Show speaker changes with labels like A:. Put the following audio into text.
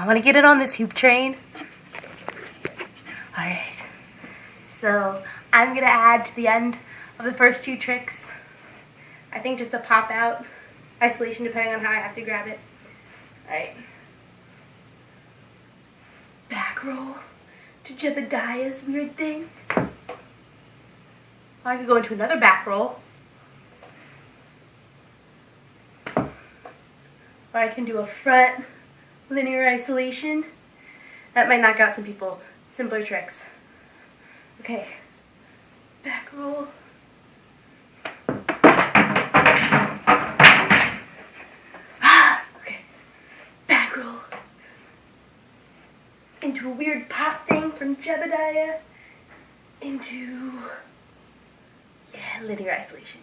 A: I want to get it on this hoop train. Alright, so I'm going to add to the end of the first two tricks, I think just a pop out isolation depending on how I have to grab it. Alright. Back roll to Jebediah's weird thing. Or I could go into another back roll. Or I can do a front linear isolation. That might knock out some people. Simpler tricks. Okay. Back roll. Okay. Back roll. Into a weird pop thing from Jebediah. Into linear isolation.